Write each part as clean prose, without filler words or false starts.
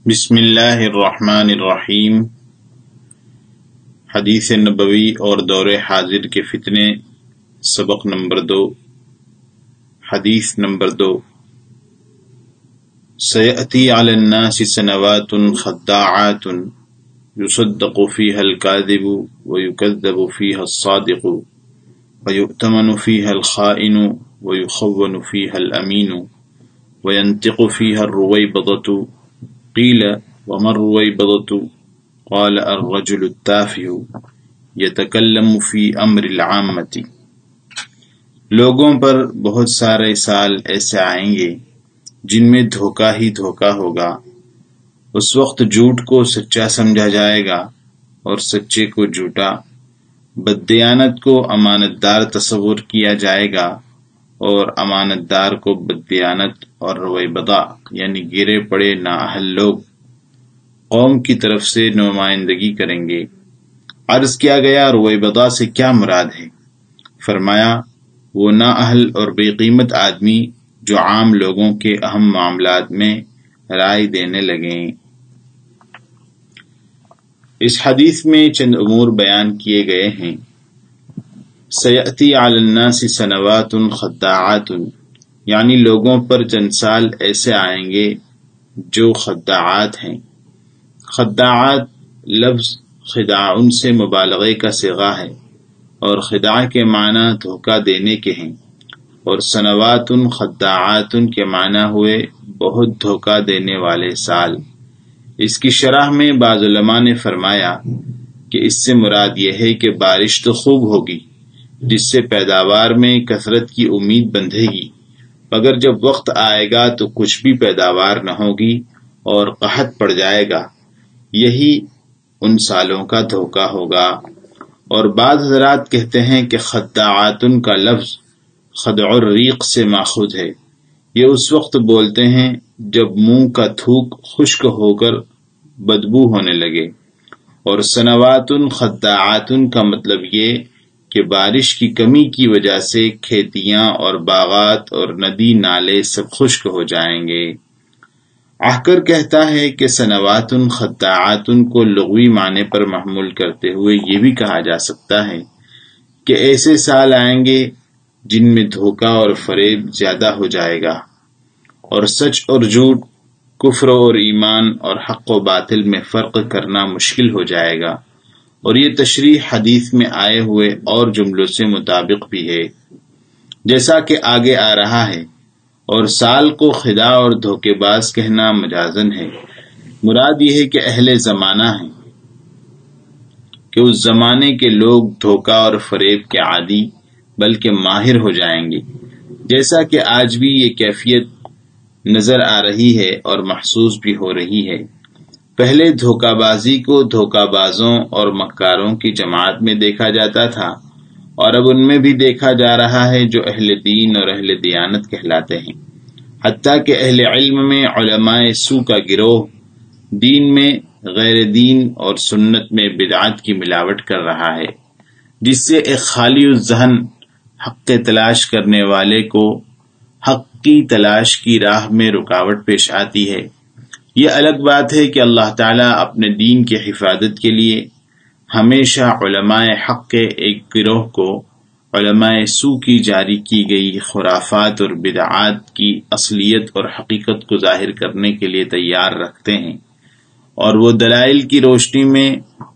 بسم اللہ الرحمن الرحیم۔ حدیث نبوی اور دور حاضر کے فتنے، سبق نمبر 2، حدیث نمبر 2۔ سیأتی علی الناس سنوات خداعات یصدق فیہا الکاذب ویکذب فیہا الصادق ویؤتمن فیہا الخائن ویخون فیہا الامین وینطق فیہا الرویبضۃ قیل وما الرویبضۃ قال الرجل التافہ یتکلم فی امر العامۃ۔ لوگوں پر بہت سارے سال ایسے آئیں گے جن میں دھوکہ ہی دھوکہ ہوگا۔ اس وقت جھوٹ کو سچا سمجھا جائے گا اور سچے کو جھوٹا، بددیانت کو امانت دار تصور کیا جائے گا اور امانت دار کو بددیانت، اور رویبضہ یعنی گرے پڑے نااہل لوگ قوم کی طرف سے نمائندگی کریں گے۔ عرض کیا گیا رویبضہ سے کیا مراد ہے؟ فرمایا وہ نااہل اور بے قیمت آدمی جو عام لوگوں کے اہم معاملات میں رائے دینے لگیں۔ اس حدیث میں چند امور بیان کیے گئے ہیں۔ سیأتی علی الناس سنوات خداعات، یعنی لوگوں پر چند سال ایسے آئیں گے جو خداعات ہیں۔ خداعات لفظ خداع سے مبالغے کا صیغہ ہے اور خداع کے معنی دھوکہ دینے کے ہیں، اور سنوات خداعات کے معنی ہوئے بہت دھوکہ دینے والے سال۔ اس کی شرح میں بعض علماء نے فرمایا کہ اس سے مراد یہ ہے کہ بارش تو خوب ہوگی جس سے پیداوار میں کثرت کی امید بندھے گی، مگر جب وقت آئے گا تو کچھ بھی پیداوار نہ ہوگی اور قحط پڑ جائے گا۔ یہی ان سالوں کا دھوکہ ہوگا۔ اور بعض حضرات کہتے ہیں کہ خداعات کا لفظ خدع الریق سے ماخوذ ہے۔ یہ اس وقت بولتے ہیں جب منہ کا تھوک خشک ہو کر بدبو ہونے لگے، اور سنوات خداعات کا مطلب یہ کہ بارش کی کمی کی وجہ سے کھیتیاں اور باغات اور ندی نالے سب خشک ہو جائیں گے۔ احکر کہتا ہے کہ سنوات خداعات کو لغوی معنی پر محمول کرتے ہوئے یہ بھی کہا جا سکتا ہے کہ ایسے سال آئیں گے جن میں دھوکہ اور فریب زیادہ ہو جائے گا، اور سچ اور جھوٹ، کفر اور ایمان اور حق و باطل میں فرق کرنا مشکل ہو جائے گا۔ اور یہ تشریح حدیث میں آئے ہوئے اور جملوں سے مطابق بھی ہے، جیسا کہ آگے آ رہا ہے۔ اور سال کو خداع اور دھوکے باز کہنا مجازن ہے۔ مراد یہ ہے کہ اہل زمانہ ہیں، کہ اس زمانے کے لوگ دھوکہ اور فریب کے عادی بلکہ ماہر ہو جائیں گے، جیسا کہ آج بھی یہ کیفیت نظر آ رہی ہے اور محسوس بھی ہو رہی ہے۔ پہلے دھوکہ بازی کو دھوکہ بازوں اور مکاروں کی جماعت میں دیکھا جاتا تھا، اور اب ان میں بھی دیکھا جا رہا ہے جو اہل دین اور اہل دیانت کہلاتے ہیں۔ حتیٰ کہ اہل علم میں علماء سو کا گروہ دین میں غیر دین اور سنت میں بدعت کی ملاوٹ کر رہا ہے، جس سے ایک خالی الذہن حق تلاش کرنے والے کو حق کی تلاش کی راہ میں رکاوٹ پیش آتی ہے۔ یہ الگ بات ہے کہ اللہ تعالیٰ اپنے دین کی حفاظت کے لیے ہمیشہ علماء حق کے ایک گروہ کو علماء سو کی جاری کی گئی خرافات اور بدعات کی اصلیت اور حقیقت کو ظاہر کرنے کے لیے تیار رکھتے ہیں، اور وہ دلائل کی روشنی میں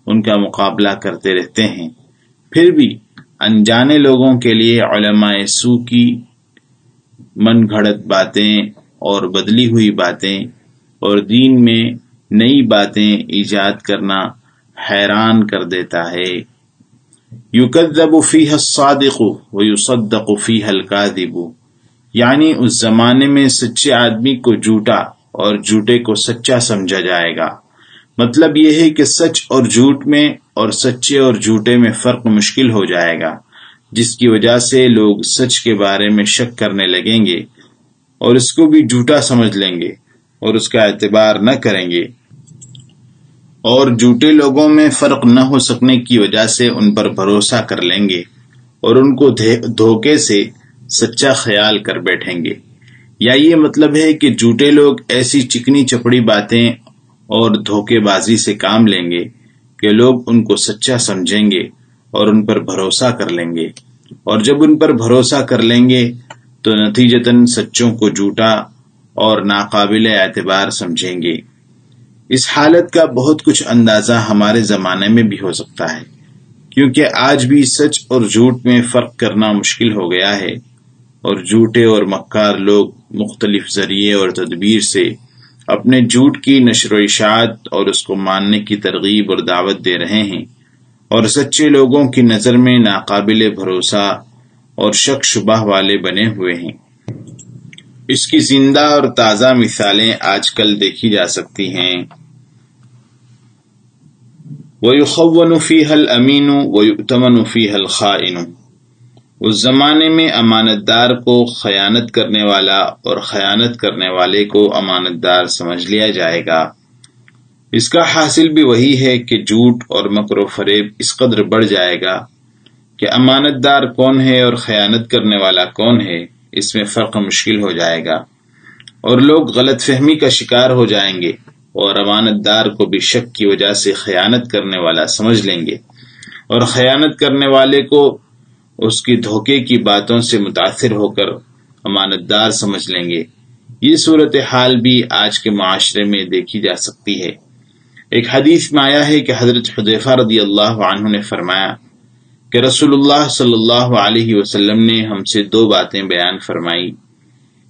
ان کا مقابلہ کرتے رہتے ہیں۔ پھر بھی انجانے لوگوں کے لیے علماء سو کی من گھڑت باتیں اور بدلی ہوئی باتیں اور دین میں نئی باتیں ایجاد کرنا حیران کر دیتا ہے۔ یکذب فیہا الصادق ویصدق فیہا الکاذب، یعنی اس زمانے میں سچے آدمی کو جھوٹا اور جھوٹے کو سچا سمجھا جائے گا۔ مطلب یہ ہے کہ سچ اور جھوٹ میں اور سچے اور جھوٹے میں فرق مشکل ہو جائے گا، جس کی وجہ سے لوگ سچ کے بارے میں شک کرنے لگیں گے اور اس کو بھی جھوٹا سمجھ لیں گے اور اس کا اعتبار نہ کریں گے، اور جھوٹے لوگوں میں فرق نہ ہو سکنے کی وجہ سے ان پر بھروسہ کر لیں گے اور ان کو دھوکے سے سچا خیال کر بیٹھیں گے۔ یا یہ مطلب ہے کہ جھوٹے لوگ ایسی چکنی چپڑی باتیں اور دھوکے بازی سے کام لیں گے کہ لوگ ان کو سچا سمجھیں گے اور ان پر بھروسہ کر لیں گے، اور جب ان پر بھروسہ کر لیں گے تو نتیجتاً سچوں کو جھوٹا اور ناقابل اعتبار سمجھیں گے۔ اس حالت کا بہت کچھ اندازہ ہمارے زمانے میں بھی ہو سکتا ہے، کیونکہ آج بھی سچ اور جھوٹ میں فرق کرنا مشکل ہو گیا ہے، اور جھوٹے اور مکار لوگ مختلف ذریعے اور تدبیر سے اپنے جھوٹ کی نشر و اشاعت اور اس کو ماننے کی ترغیب اور دعوت دے رہے ہیں، اور سچے لوگوں کی نظر میں ناقابل بھروسہ اور شک شبہ والے بنے ہوئے ہیں۔ اس کی زندہ اور تازہ مثالیں آج کل دیکھی جا سکتی ہیں۔ وَيُخَوَّنُ فِيهَا الْأَمِينُ وَيُؤْتَمَنُ فِيهَا الْخَائِنُ، اس زمانے میں امانت دار کو خیانت کرنے والا اور خیانت کرنے والے کو امانت دار سمجھ لیا جائے گا۔ اس کا حاصل بھی وہی ہے کہ جھوٹ اور مکر و فریب اس قدر بڑھ جائے گا کہ امانت دار کون ہے اور خیانت کرنے والا کون ہے اس میں فرق مشکل ہو جائے گا، اور لوگ غلط فہمی کا شکار ہو جائیں گے اور امانت دار کو بھی شک کی وجہ سے خیانت کرنے والا سمجھ لیں گے، اور خیانت کرنے والے کو اس کی دھوکے کی باتوں سے متاثر ہو کر امانت دار سمجھ لیں گے۔ یہ صورتحال بھی آج کے معاشرے میں دیکھی جا سکتی ہے۔ ایک حدیث میں آیا ہے کہ حضرت حذیفہ رضی اللہ عنہ نے فرمایا کہ رسول اللہ صلی اللہ علیہ وسلم نے ہم سے دو باتیں بیان فرمائی،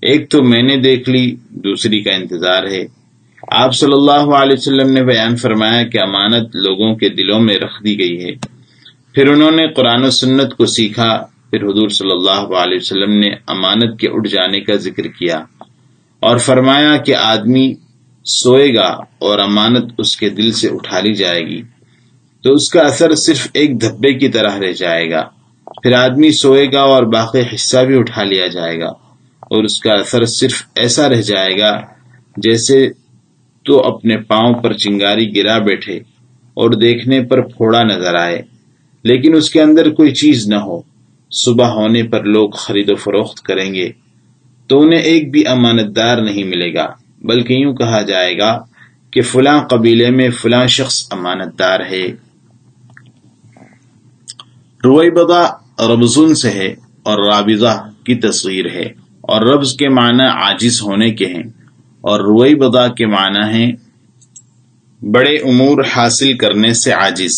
ایک تو میں نے دیکھ لی، دوسری کا انتظار ہے۔ آپ صلی اللہ علیہ وسلم نے بیان فرمایا کہ امانت لوگوں کے دلوں میں رکھ دی گئی ہے، پھر انہوں نے قرآن و سنت کو سیکھا، پھر حضور صلی اللہ علیہ وسلم نے امانت کے اٹھ جانے کا ذکر کیا اور فرمایا کہ آدمی سوئے گا اور امانت اس کے دل سے اٹھا لی جائے گی تو اس کا اثر صرف ایک دھبے کی طرح رہ جائے گا، پھر آدمی سوئے گا اور باقی حصہ بھی اٹھا لیا جائے گا اور اس کا اثر صرف ایسا رہ جائے گا جیسے تو اپنے پاؤں پر چنگاری گرا بیٹھے اور دیکھنے پر پھوڑا نظر آئے لیکن اس کے اندر کوئی چیز نہ ہو۔ صبح ہونے پر لوگ خرید و فروخت کریں گے تو انہیں ایک بھی امانت دار نہیں ملے گا، بلکہ یوں کہا جائے گا کہ فلاں قبیلے میں فلاں شخص امانت دار ہے۔ رویبضہ ربضن سے ہے اور رابضہ کی تصغیر ہے، اور ربض کے معنی عاجز ہونے کے ہیں اور رویبضہ کے معنی ہیں بڑے امور حاصل کرنے سے عاجز،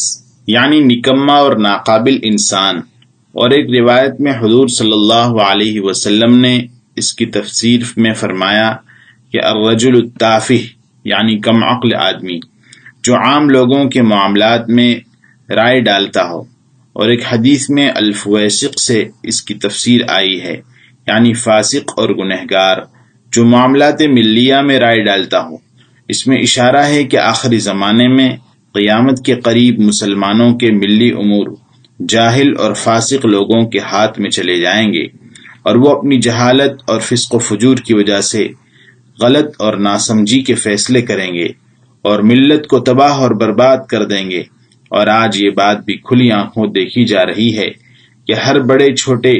یعنی نکما اور ناقابل انسان۔ اور ایک روایت میں حضور صلی اللہ علیہ وسلم نے اس کی تفسیر میں فرمایا کہ الرجل التافہ، یعنی کم عقل آدمی جو عام لوگوں کے معاملات میں رائے ڈالتا ہو۔ اور ایک حدیث میں الفویسق سے اس کی تفسیر آئی ہے، یعنی فاسق اور گنہگار جو معاملات ملیہ میں رائے ڈالتا ہو۔ اس میں اشارہ ہے کہ آخری زمانے میں قیامت کے قریب مسلمانوں کے ملی امور جاہل اور فاسق لوگوں کے ہاتھ میں چلے جائیں گے، اور وہ اپنی جہالت اور فسق و فجور کی وجہ سے غلط اور ناسمجھی کے فیصلے کریں گے اور ملت کو تباہ اور برباد کر دیں گے۔ اور آج یہ بات بھی کھلی آنکھوں دیکھی جا رہی ہے کہ ہر بڑے چھوٹے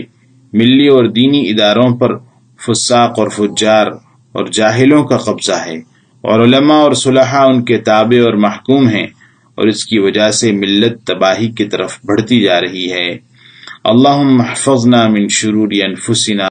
ملی اور دینی اداروں پر فساق اور فجار اور جاہلوں کا قبضہ ہے، اور علماء اور صلحاء ان کے تابع اور محکوم ہیں، اور اس کی وجہ سے ملت تباہی کی طرف بڑھتی جا رہی ہے۔ اللہم احفظنا من شرور انفسنا